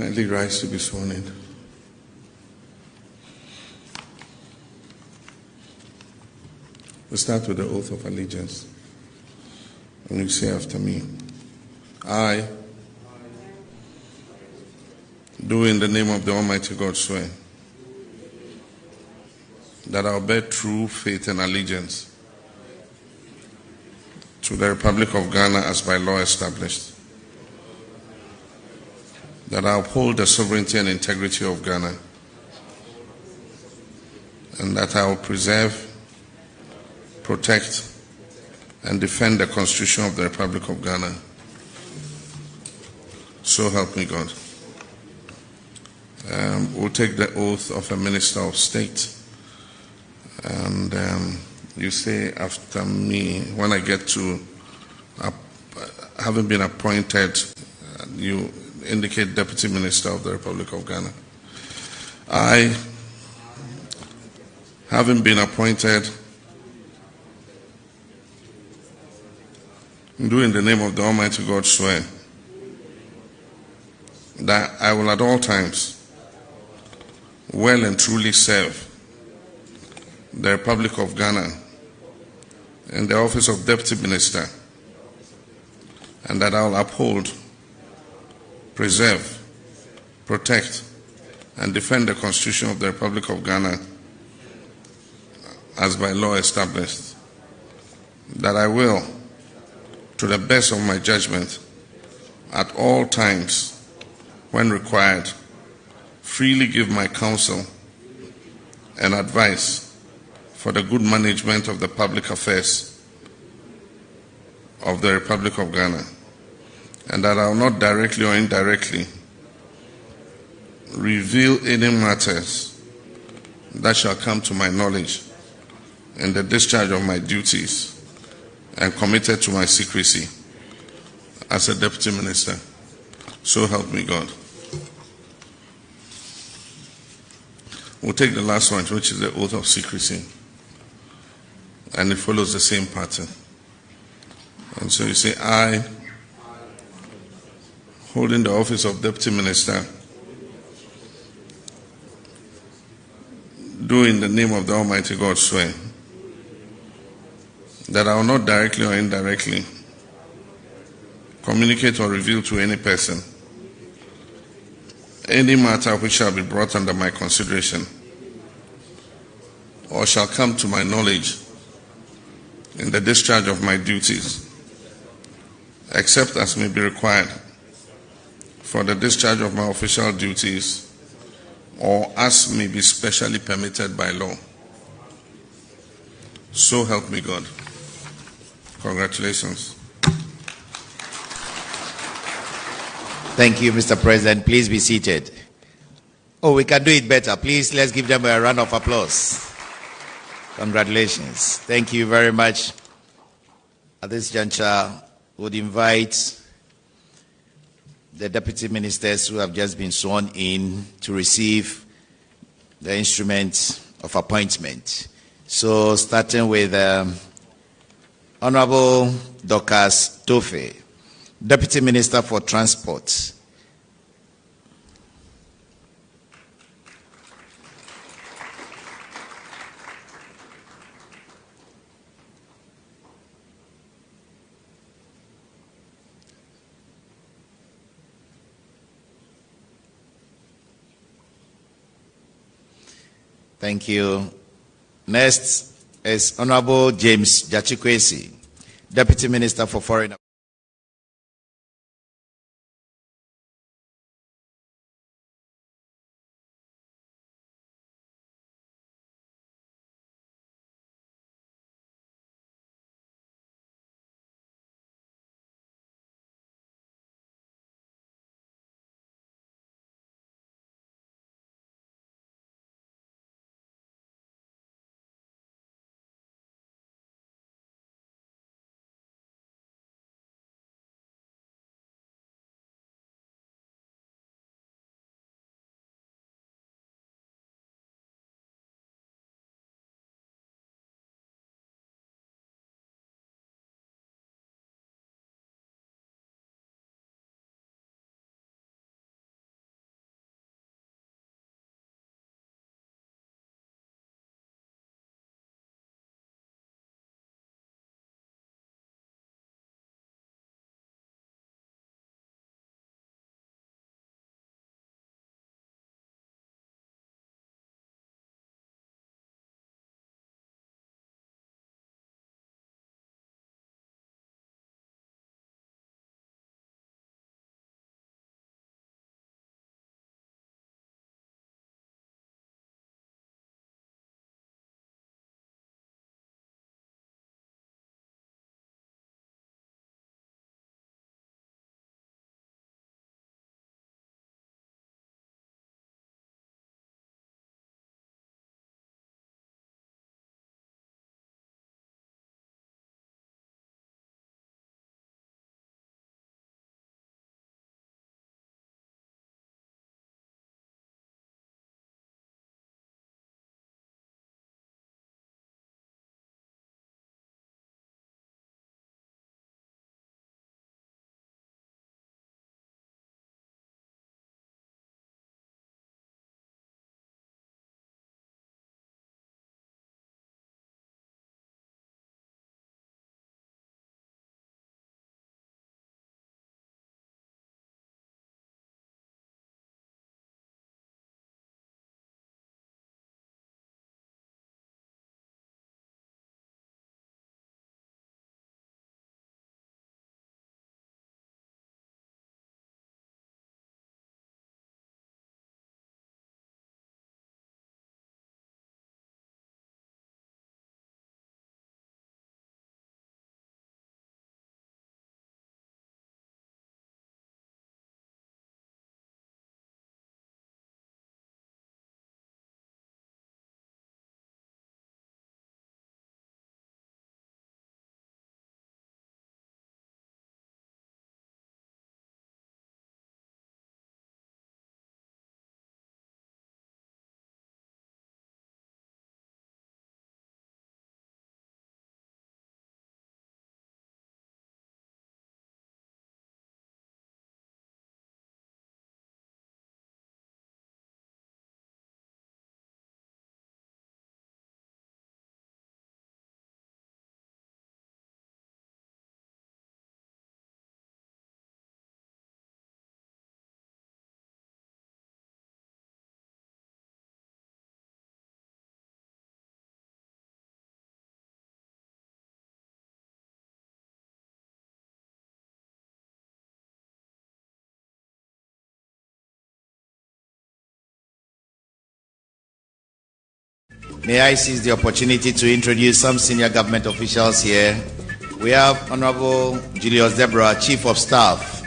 Kindly rise to be sworn in. We'll start with the oath of allegiance. And you say after me, I do in the name of the Almighty God swear that I'll bear true faith and allegiance to the Republic of Ghana as by law established, that I uphold the sovereignty and integrity of Ghana, and that I will preserve, protect, and defend the Constitution of the Republic of Ghana. So help me God. We'll take the oath of a Minister of State. And you say after me, when I get to having been appointed, you indicate Deputy Minister of the Republic of Ghana. I, having been appointed, do in the name of the Almighty God swear that I will at all times well and truly serve the Republic of Ghana in the office of Deputy Minister, and that I will uphold, preserve, protect, and defend the Constitution of the Republic of Ghana as by law established, that I will, to the best of my judgment, at all times, when required, freely give my counsel and advice for the good management of the public affairs of the Republic of Ghana, and that I will not directly or indirectly reveal any matters that shall come to my knowledge in the discharge of my duties and committed to my secrecy as a Deputy Minister. So help me God. We'll take the last one, which is the oath of secrecy. And it follows the same pattern. And so you say, I, holding the office of Deputy Minister, do in the name of the Almighty God swear that I will not directly or indirectly communicate or reveal to any person any matter which shall be brought under my consideration or shall come to my knowledge in the discharge of my duties, except as may be required for the discharge of my official duties or as may be specially permitted by law. So help me God. Congratulations. Thank you, Mr. President. Please be seated. Oh, we can do it better. Please, let's give them a round of applause. Congratulations. Thank you very much. At this juncture, we would invite the deputy ministers who have just been sworn in to receive the instrument of appointment. So, starting with Honorable Dorcas Tofe, Deputy Minister for Transport. Thank you. Next is Honorable James Jachikwesi, Deputy Minister for Foreign Affairs. may I seize the opportunity to introduce some senior government officials here. We have Honorable Julius Deborah, Chief of Staff.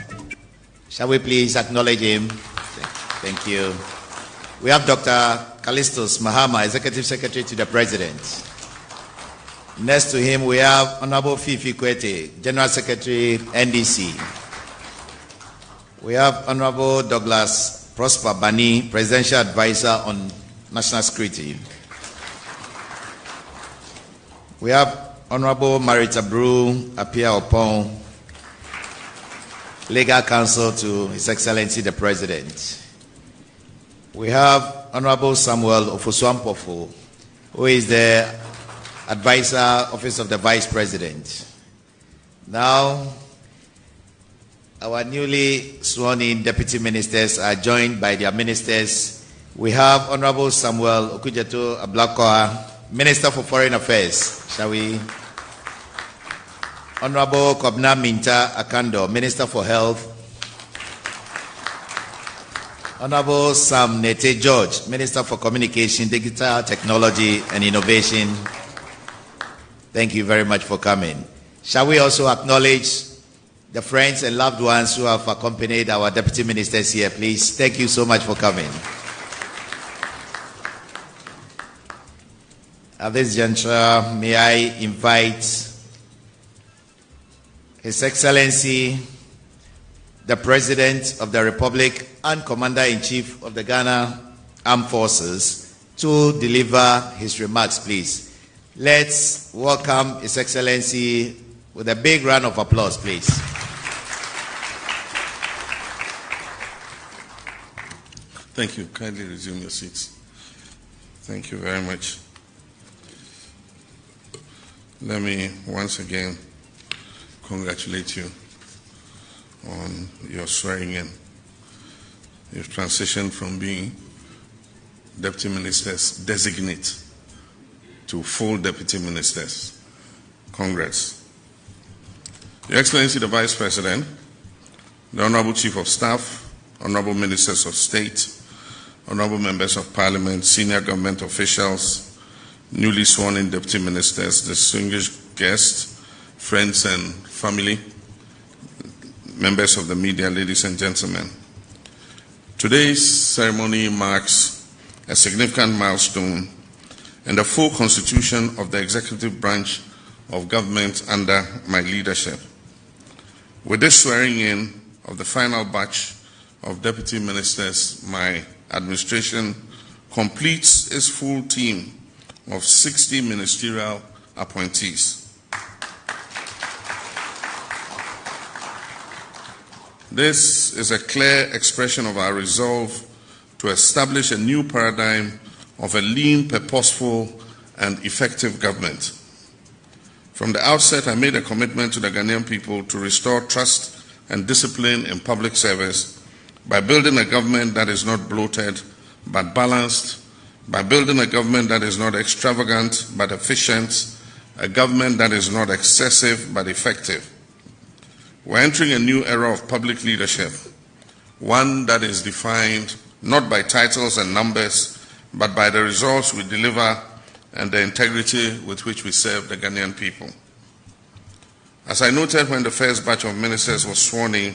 Shall we please acknowledge him? Thank you. We have Dr. Callistus Mahama, Executive Secretary to the President. Next to him, we have Honorable Fifi Kwete, General Secretary, NDC. We have Honorable Douglas Prosper Bani, Presidential Advisor on National Security. We have Honorable Marita Brew Apia Opon, Legal Counsel to His Excellency the President. We have Honorable Samuel Ofosuampofu, who is the Advisor, Office of the Vice President. Now, our newly sworn-in deputy ministers are joined by their ministers. We have Honorable Samuel Okujeto Ablakoa, Minister for Foreign Affairs. Shall we? Honorable Kobna Minta Akando, Minister for Health. Honorable Sam Nete George, Minister for Communication, Digital Technology and Innovation. Thank you very much for coming. Shall we also acknowledge the friends and loved ones who have accompanied our deputy ministers here, please? Thank you so much for coming. At this juncture, may I invite His Excellency, the President of the Republic and Commander-in-Chief of the Ghana Armed Forces, to deliver his remarks, please. Let's welcome His Excellency with a big round of applause, please. Thank you. Kindly resume your seats. Thank you very much. Let me once again congratulate you on your swearing in. You've transitioned from being deputy ministers designate to full deputy ministers. Congrats. Your Excellency the Vice President, the Honorable Chief of Staff, Honorable Ministers of State, Honorable Members of Parliament, senior government officials, newly sworn in deputy ministers, distinguished guests, friends and family, members of the media, ladies and gentlemen. Today's ceremony marks a significant milestone in the full constitution of the executive branch of government under my leadership. With this swearing in of the final batch of deputy ministers, my administration completes its full team of 60 ministerial appointees. This is a clear expression of our resolve to establish a new paradigm of a lean, purposeful, and effective government. From the outset, I made a commitment to the Ghanaian people to restore trust and discipline in public service by building a government that is not bloated but balanced, by building a government that is not extravagant but efficient, a government that is not excessive but effective. We're entering a new era of public leadership, one that is defined not by titles and numbers, but by the results we deliver and the integrity with which we serve the Ghanaian people. As I noted when the first batch of ministers was sworn in,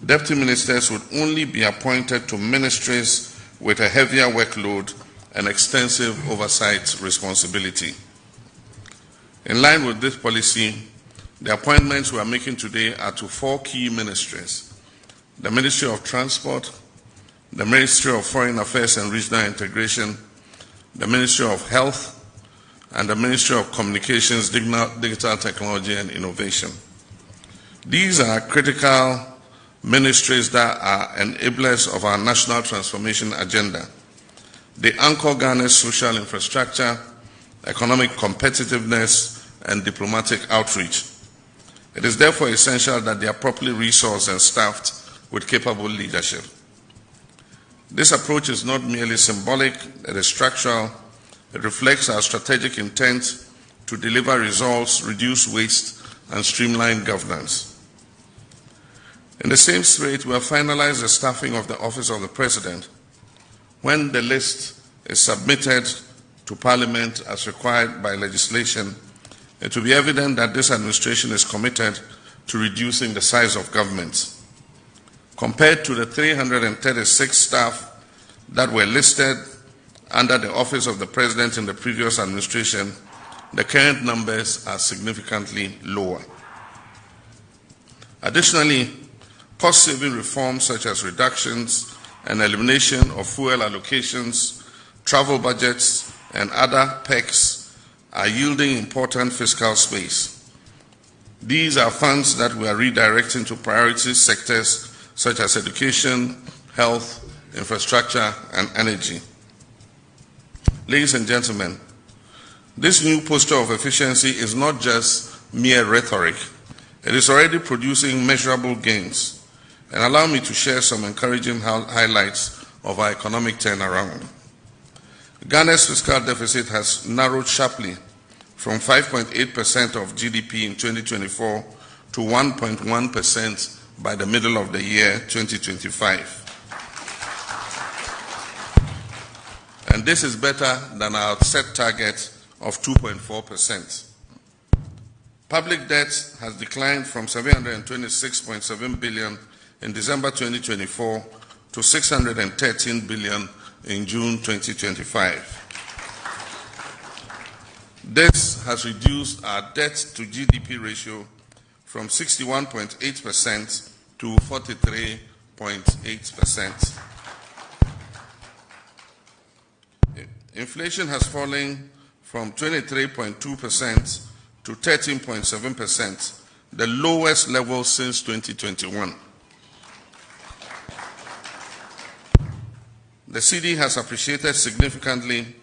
deputy ministers would only be appointed to ministries with a heavier workload and extensive oversight responsibility. In line with this policy, the appointments we are making today are to 4 key ministries: the Ministry of Transport, the Ministry of Foreign Affairs and Regional Integration, the Ministry of Health, and the Ministry of Communications, Digital Technology and Innovation. These are critical ministries that are enablers of our national transformation agenda. They anchor Ghana's social infrastructure, economic competitiveness, and diplomatic outreach. It is therefore essential that they are properly resourced and staffed with capable leadership. This approach is not merely symbolic, it is structural. It reflects our strategic intent to deliver results, reduce waste, and streamline governance. In the same spirit, we have finalized the staffing of the Office of the President. When the list is submitted to Parliament as required by legislation, it will be evident that this administration is committed to reducing the size of government. Compared to the 336 staff that were listed under the office of the President in the previous administration, the current numbers are significantly lower. Additionally, cost-saving reforms such as reductions and elimination of fuel allocations, travel budgets, and other perks are yielding important fiscal space. These are funds that we are redirecting to priority sectors such as education, health, infrastructure, and energy. Ladies and gentlemen, this new posture of efficiency is not just mere rhetoric. It is already producing measurable gains. And allow me to share some encouraging highlights of our economic turnaround. Ghana's fiscal deficit has narrowed sharply from 5.8% of GDP in 2024 to 1.1% by the middle of the year 2025. And this is better than our set target of 2.4%. Public debt has declined from 726.7 billion in December 2024 to 613 billion in June 2025. This has reduced our debt to GDP ratio from 61.8% to 43.8%. Inflation has fallen from 23.2% to 13.7%, the lowest level since 2021. The cedi has appreciated significantly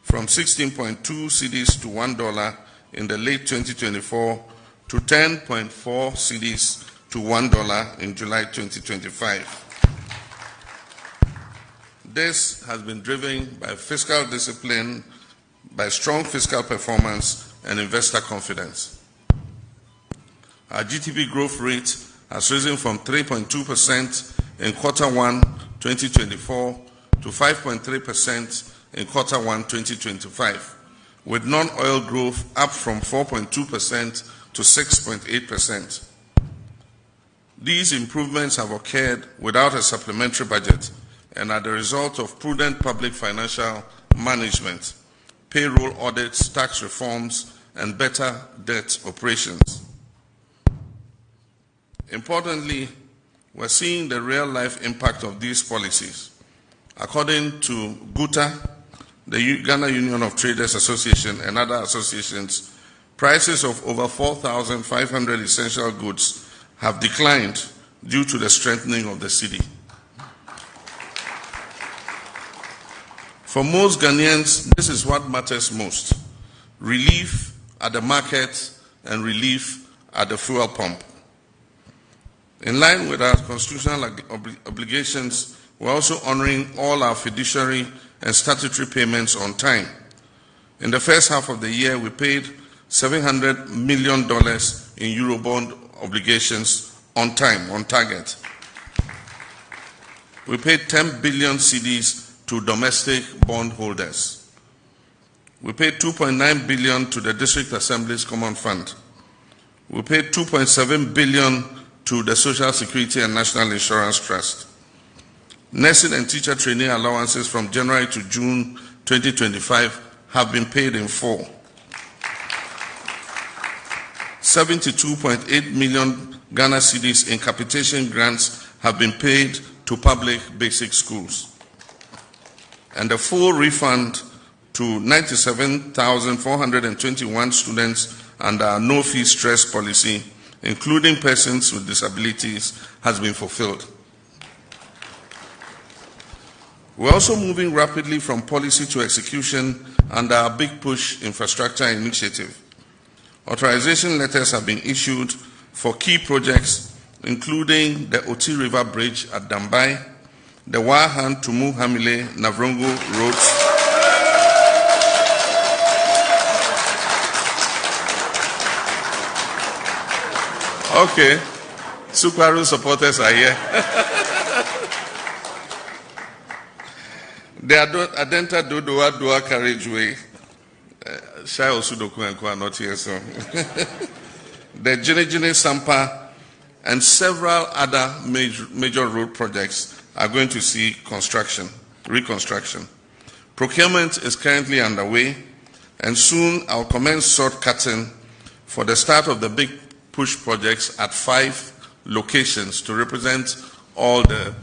from 16.2 cedis to $1 in the late 2024 to 10.4 cedis to $1 in July 2025. This has been driven by fiscal discipline, by strong fiscal performance, and investor confidence. Our GDP growth rate has risen from 3.2% in Q1 2024 to 5.3% in Q1 2025, with non-oil growth up from 4.2% to 6.8%. These improvements have occurred without a supplementary budget and are the result of prudent public financial management, payroll audits, tax reforms, and better debt operations. Importantly, we're seeing the real-life impact of these policies. According to GUTA, the Ghana Union of Traders Association, and other associations, prices of over 4,500 essential goods have declined due to the strengthening of the cedi. For most Ghanaians, this is what matters most: relief at the market and relief at the fuel pump. In line with our constitutional obligations, we're also honoring all our fiduciary and statutory payments on time. In the first half of the year, we paid $700 million in Eurobond obligations on time, on target. We paid 10 billion cedis to domestic bondholders. We paid 2.9 billion to the District Assembly's Common Fund. We paid 2.7 billion to the Social Security and National Insurance Trust. Nursing and teacher training allowances from January to June 2025 have been paid in full. 72.8 million Ghana cedis in capitation grants have been paid to public basic schools. And the full refund to 97,421 students under our no-fee stress policy, including persons with disabilities, has been fulfilled. We're also moving rapidly from policy to execution under our Big Push infrastructure initiative. Authorization letters have been issued for key projects, including the Oti River Bridge at Dambai, the Wahan to Muhamile Navrongo roads, okay, Sukwaru supporters are here. The Adenta Dodoa Dua Carriageway Shai Osudoku and Kwa are not here, so. The Jinejine Sampa and several other major road projects are going to see reconstruction. Procurement is currently underway, and soon I'll commence sod cutting for the start of the big push projects at 5 locations to represent all the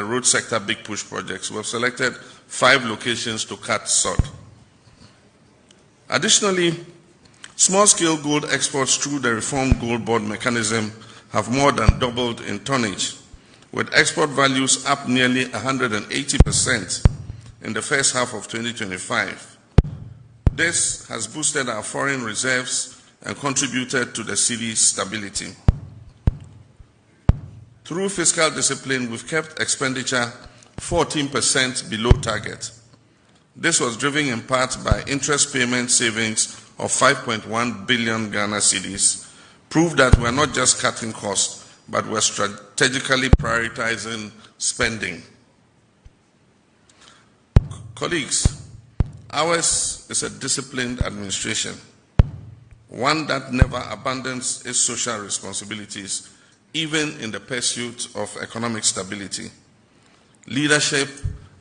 road sector big push projects. We have selected 5 locations to cut sod. Additionally, small-scale gold exports through the reformed gold board mechanism have more than doubled in tonnage, with export values up nearly 180% in the first half of 2025. This has boosted our foreign reserves and contributed to the city's stability. Through fiscal discipline, we've kept expenditure 14% below target. This was driven in part by interest payment savings of 5.1 billion Ghana cedis, prove that we're not just cutting costs, but we're strategically prioritizing spending. Colleagues, ours is a disciplined administration, one that never abandons its social responsibilities, even in the pursuit of economic stability. Leadership,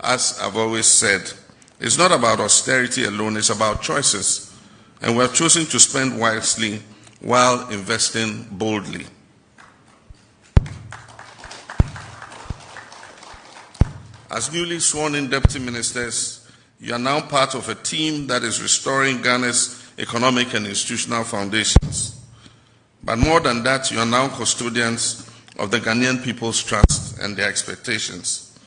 as I've always said, is not about austerity alone, it's about choices. And we have chosen to spend wisely while investing boldly. As newly sworn-in deputy ministers, you are now part of a team that is restoring Ghana's economic and institutional foundations. But more than that, you are now custodians of the Ghanaian people's trust and their expectations.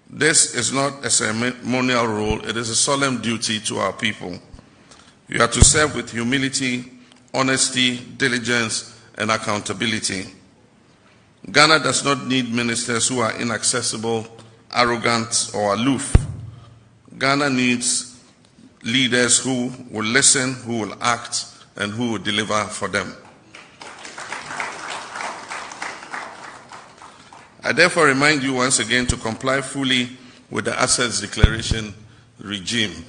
This is not a ceremonial role, it is a solemn duty to our people. You are to serve with humility, honesty, diligence, and accountability. Ghana does not need ministers who are inaccessible, arrogant, or aloof. Ghana needs leaders who will listen, who will act, and who will deliver for them. I therefore remind you once again to comply fully with the Assets Declaration regime.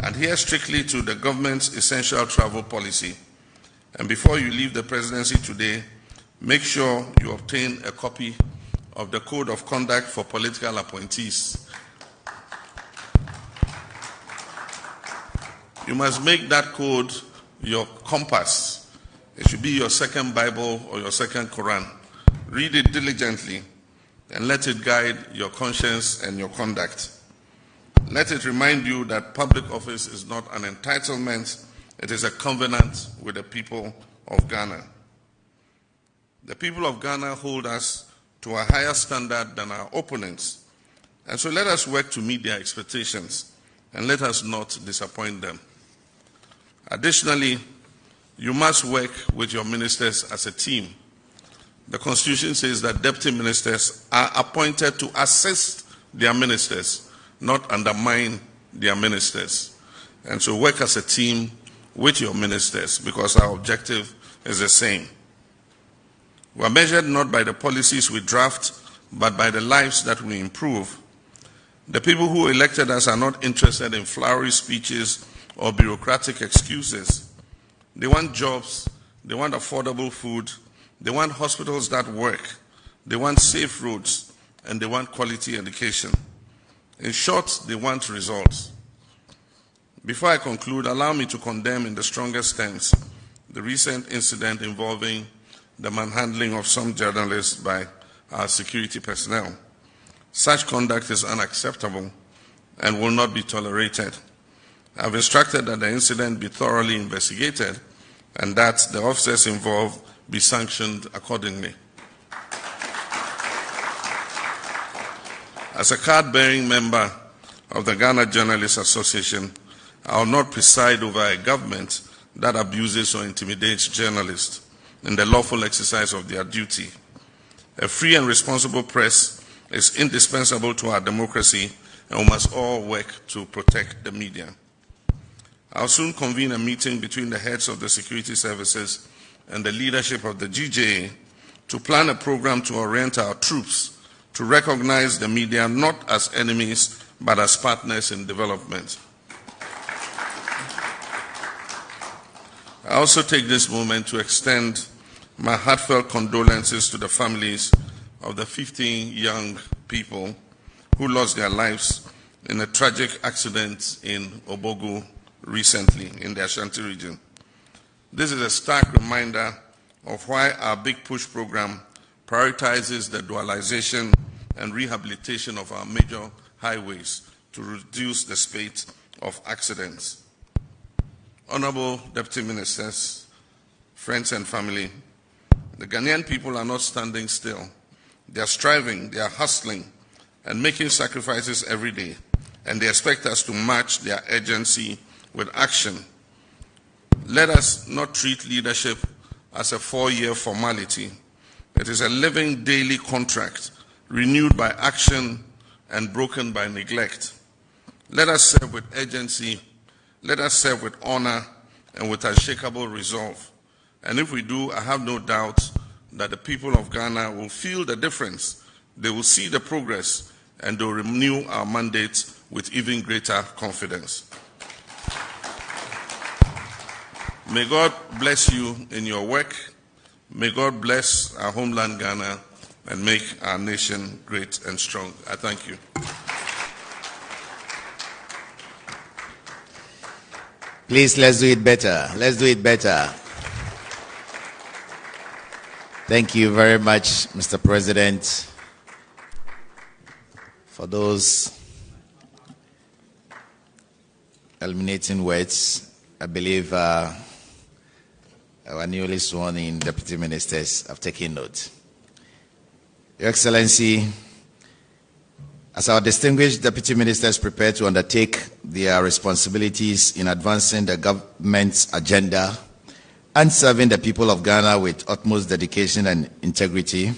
Adhere strictly to the government's essential travel policy. And before you leave the presidency today, make sure you obtain a copy of the Code of Conduct for Political Appointees. You must make that code your compass. It should be your second Bible or your second Quran. Read it diligently and let it guide your conscience and your conduct. Let it remind you that public office is not an entitlement, it is a covenant with the people of Ghana. The people of Ghana hold us to a higher standard than our opponents, and so let us work to meet their expectations and let us not disappoint them. Additionally, you must work with your ministers as a team. The Constitution says that deputy ministers are appointed to assist their ministers, not undermine their ministers. And so work as a team with your ministers because our objective is the same. We are measured not by the policies we draft, but by the lives that we improve. The people who elected us are not interested in flowery speeches or bureaucratic excuses. They want jobs, they want affordable food, they want hospitals that work, they want safe roads, and they want quality education. In short, they want results. Before I conclude, allow me to condemn in the strongest terms the recent incident involving the manhandling of some journalists by our security personnel. Such conduct is unacceptable and will not be tolerated. I have instructed that the incident be thoroughly investigated and that the officers involved be sanctioned accordingly. As a card-bearing member of the Ghana Journalists Association, I will not preside over a government that abuses or intimidates journalists in the lawful exercise of their duty. A free and responsible press is indispensable to our democracy, and we must all work to protect the media. I'll soon convene a meeting between the heads of the security services and the leadership of the GJA to plan a program to orient our troops to recognize the media not as enemies, but as partners in development. I also take this moment to extend my heartfelt condolences to the families of the 15 young people who lost their lives in a tragic accident in Obogu recently in the Ashanti region. This is a stark reminder of why our Big Push program prioritizes the dualization and rehabilitation of our major highways to reduce the spate of accidents. Honorable Deputy Ministers, friends and family, the Ghanaian people are not standing still. They are striving, they are hustling, and making sacrifices every day, and they expect us to match their urgency with action. Let us not treat leadership as a 4-year formality. It is a living daily contract, renewed by action and broken by neglect. Let us serve with urgency, let us serve with honor and with unshakable resolve. And if we do, I have no doubt that the people of Ghana will feel the difference. They will see the progress, and they will renew our mandate with even greater confidence. May God bless you in your work. May God bless our homeland Ghana and make our nation great and strong. I thank you. Please, let's do it better. Let's do it better. Thank you very much, Mr. President, for those illuminating words. I believe our newly sworn in deputy ministers have taken note. Your Excellency, as our distinguished deputy ministers prepare to undertake their responsibilities in advancing the government's agenda and serving the people of Ghana with utmost dedication and integrity,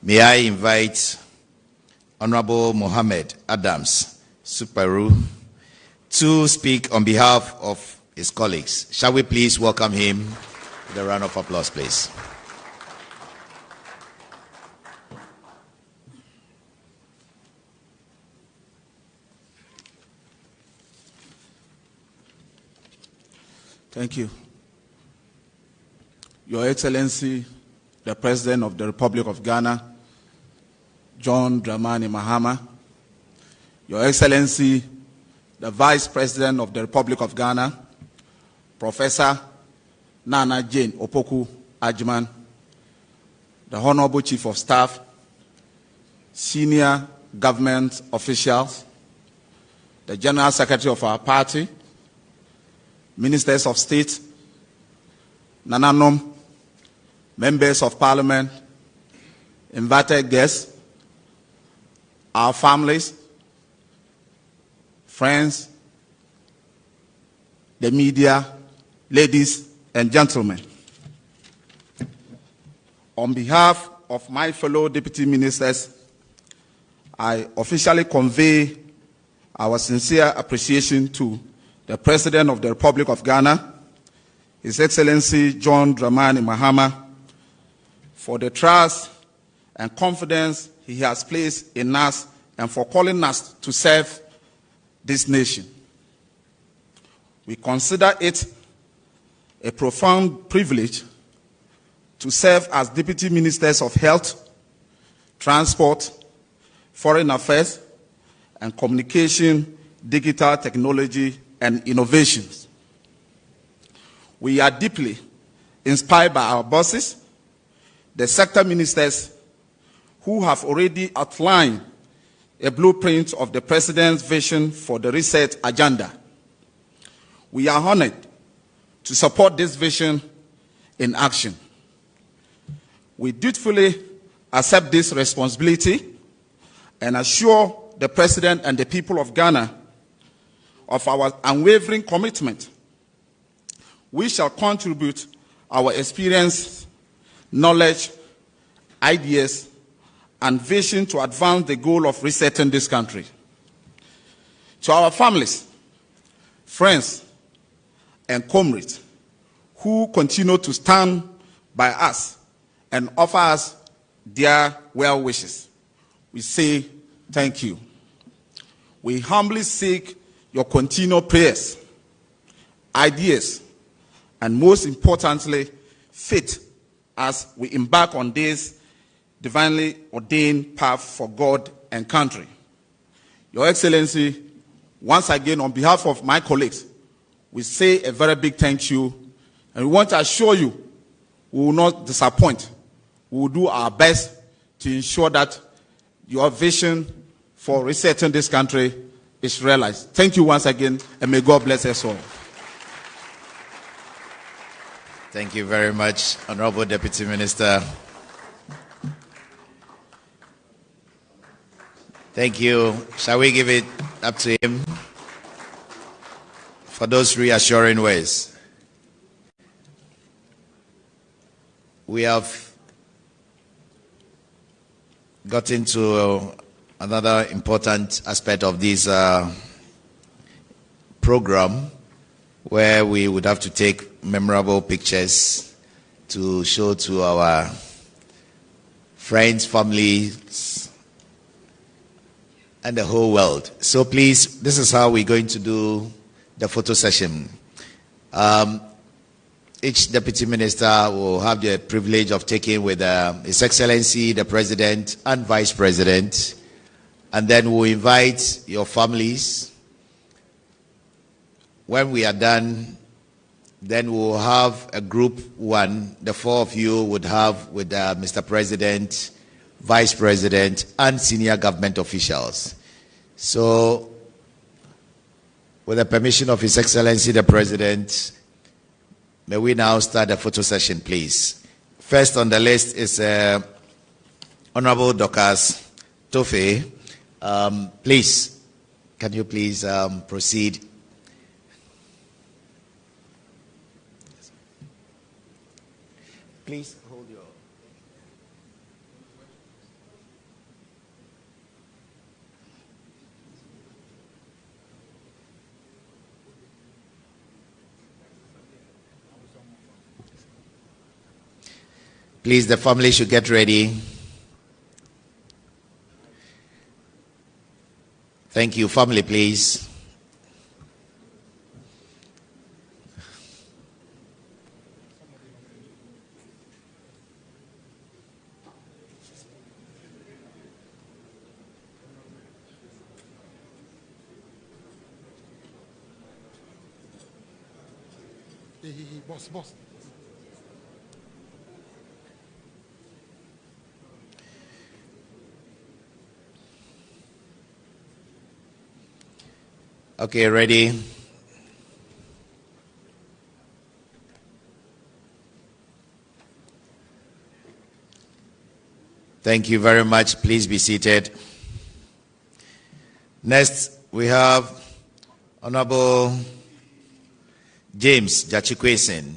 may I invite Honorable Mohammed Adams Superu to speak on behalf of his colleagues. Shall we please welcome him with a round of applause, please. Thank you. Your Excellency, the President of the Republic of Ghana, John Dramani Mahama, Your Excellency, the Vice President of the Republic of Ghana, Professor Nana Jane Opoku Ajman, the Honorable Chief of Staff, senior government officials, the General Secretary of our party, Ministers of State, Nananom, Members of Parliament, invited guests, our families, friends, the media, ladies and gentlemen. On behalf of my fellow deputy ministers, I officially convey our sincere appreciation to the President of the Republic of Ghana, His Excellency John Dramani Mahama, for the trust and confidence he has placed in us and for calling us to serve this nation. We consider it a profound privilege to serve as Deputy Ministers of Health, Transport, Foreign Affairs, and Communication, Digital Technology, and Innovations. We are deeply inspired by our bosses, the sector ministers, who have already outlined a blueprint of the President's vision for the reset agenda. We are honored to support this vision in action. We dutifully accept this responsibility and assure the President and the people of Ghana of our unwavering commitment. We shall contribute our experience, knowledge, ideas, and vision to advance the goal of resetting this country. To our families, friends, and comrades who continue to stand by us and offer us their well wishes, we say thank you. We humbly seek your continued prayers, ideas, and most importantly, fit as we embark on this divinely ordained path for God and country. Your Excellency, once again, on behalf of my colleagues, we say a very big thank you, and we want to assure you we will not disappoint. We will do our best to ensure that your vision for resetting this country is realized. Thank you once again, and may God bless us all. Thank you very much, Honorable Deputy Minister. Thank you. Shall we give it up to him for those reassuring words? We have gotten to another important aspect of this program, where we would have to take memorable pictures to show to our friends, families, and the whole world. So please, this is how we're going to do the photo session. Each deputy minister will have the privilege of taking with His Excellency, the President and Vice President, and then we'll invite your families. When we are done, then we'll have a group one. The four of you would have with Mr. President, Vice President, and senior government officials. So, with the permission of His Excellency the President, may we now start the photo session, please. First on the list is Honorable Dorcas Tofe. Please, can you please proceed? Please hold your... Please, the family should get ready. Thank you. Family, please. Boss. Okay, ready? Thank you very much. Please be seated. Next, we have Honorable James Jachikwesin.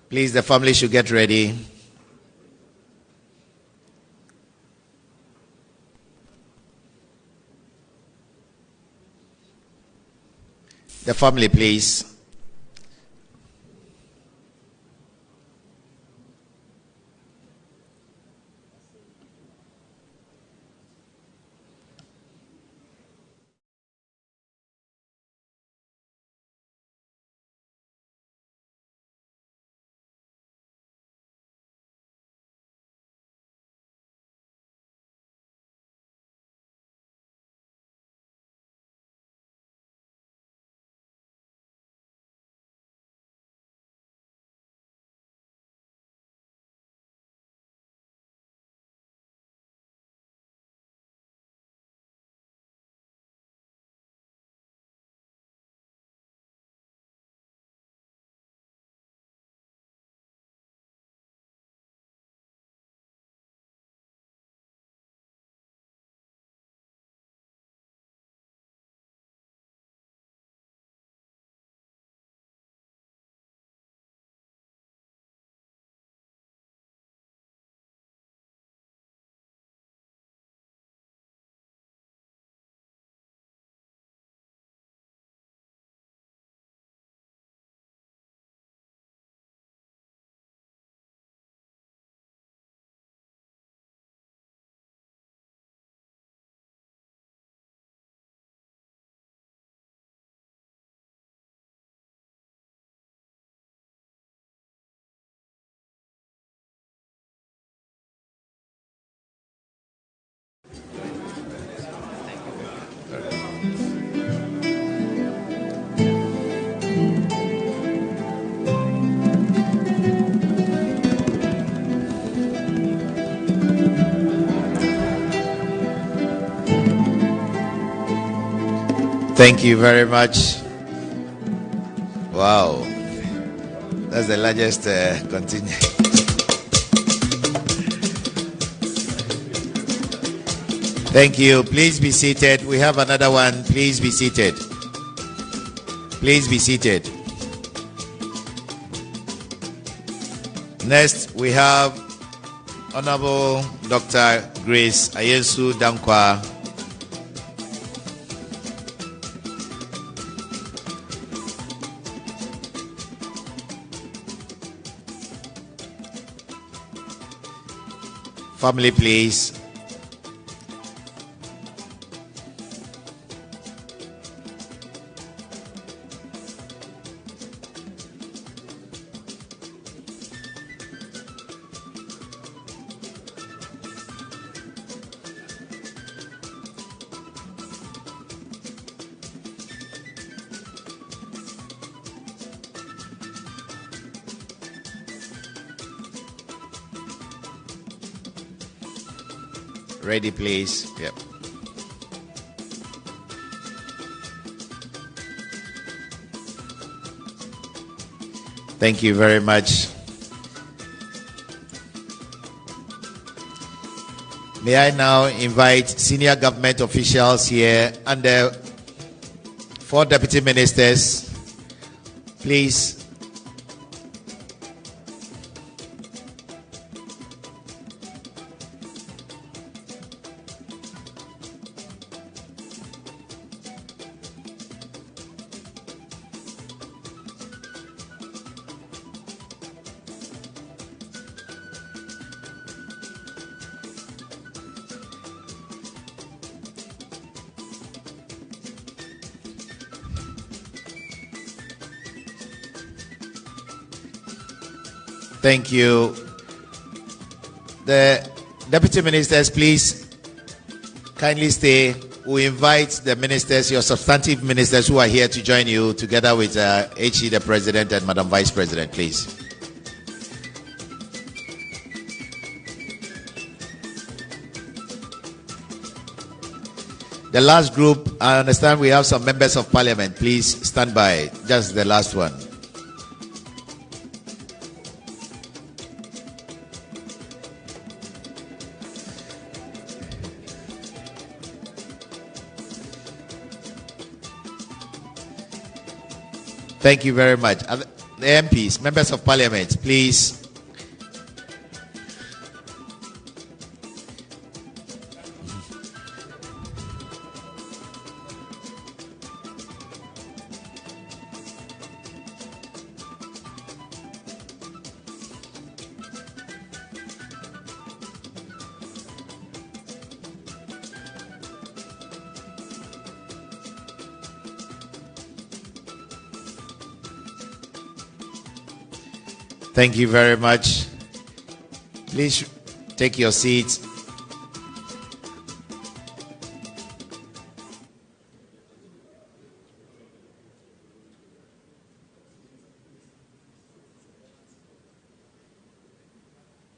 Please, the family should get ready. The family, please. Thank you very much. Wow. That's the largest contingent. Thank you. Please be seated. We have another one. Please be seated. Please be seated. Next, we have Honorable Dr. Grace Ayensu Dankwa. Family, please. Ready, please. Yep. Thank you very much. May I now invite senior government officials here and the 4 deputy ministers, please. Thank you. The deputy ministers, please kindly stay. We invite the ministers, your substantive ministers who are here to join you together with HE, the president, and Madam Vice President, please. The last group, I understand we have some members of parliament. Please stand by. Just the last one. Thank you very much. The MPs, members of parliament, please. Thank you very much. Please take your seats.